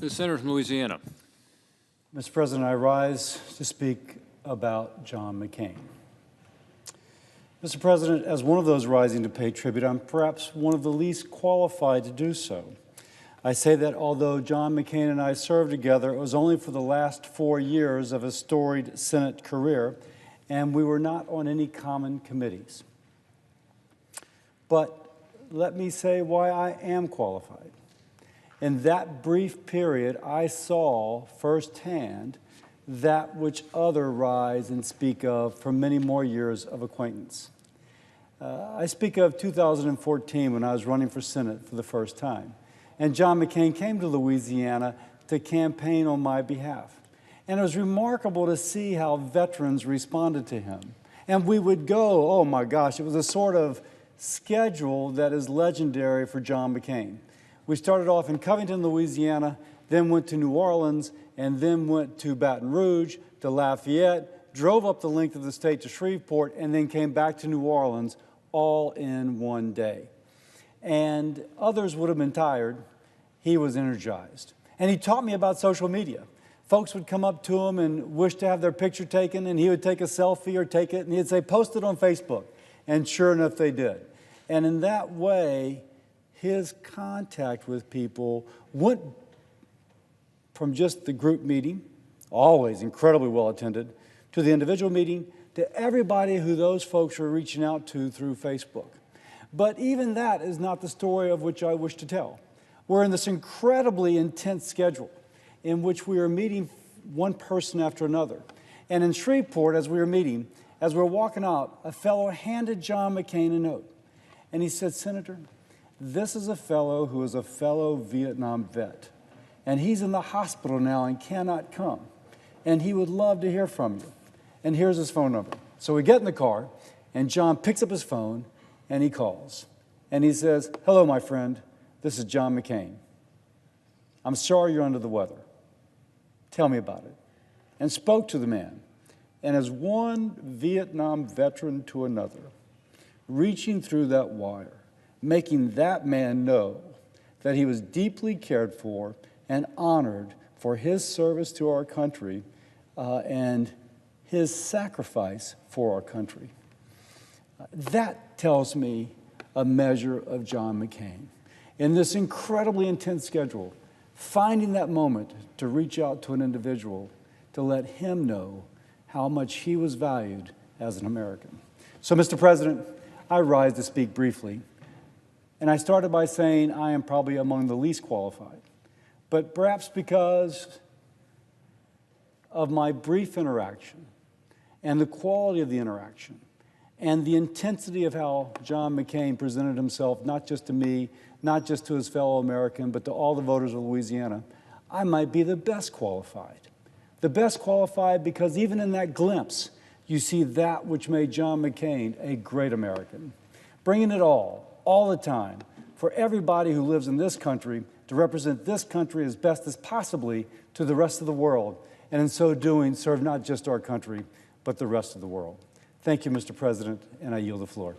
The senator from Louisiana. Mr. President, I rise to speak about John McCain. Mr. President, as one of those rising to pay tribute, I'm perhaps one of the least qualified to do so. I say that although John McCain and I served together, it was only for the last 4 years of his storied Senate career, and we were not on any common committees. But let me say why I am qualified. In that brief period, I saw firsthand that which others rise and speak of for many more years of acquaintance. I speak of 2014 when I was running for Senate for the first time. And John McCain came to Louisiana to campaign on my behalf. And it was remarkable to see how veterans responded to him. And we would go, oh my gosh, it was a sort of schedule that is legendary for John McCain. We started off in Covington, Louisiana, then went to New Orleans, and then went to Baton Rouge, to Lafayette, drove up the length of the state to Shreveport, and then came back to New Orleans, all in one day. And others would have been tired. He was energized. And he taught me about social media. Folks would come up to him and wish to have their picture taken, and he would take a selfie or take it, and he'd say, post it on Facebook. And sure enough, they did. And in that way, his contact with people went from just the group meeting, always incredibly well attended, to the individual meeting, to everybody who those folks were reaching out to through Facebook. But even that is not the story of which I wish to tell. We're in this incredibly intense schedule in which we are meeting one person after another. And in Shreveport, as we were meeting, as we were walking out, a fellow handed John McCain a note. And he said, Senator, this is a fellow who is a fellow Vietnam vet. And he's in the hospital now and cannot come. And he would love to hear from you. And here's his phone number. So we get in the car, and John picks up his phone, and he calls. And he says, hello, my friend. This is John McCain. I'm sorry you're under the weather. Tell me about it. And spoke to the man. And as one Vietnam veteran to another, reaching through that wire, making that man know that he was deeply cared for and honored for his service to our country and his sacrifice for our country. That tells me a measure of John McCain. In this incredibly intense schedule, finding that moment to reach out to an individual to let him know how much he was valued as an American. So, Mr. President, I rise to speak briefly. And I started by saying I am probably among the least qualified, but perhaps because of my brief interaction and the quality of the interaction and the intensity of how John McCain presented himself, not just to me, not just to his fellow American, but to all the voters of Louisiana, I might be the best qualified. The best qualified because even in that glimpse, you see that which made John McCain a great American. Bringing it all the time, for everybody who lives in this country to represent this country as best as possibly to the rest of the world, and in so doing, serve not just our country, but the rest of the world. Thank you, Mr. President, and I yield the floor.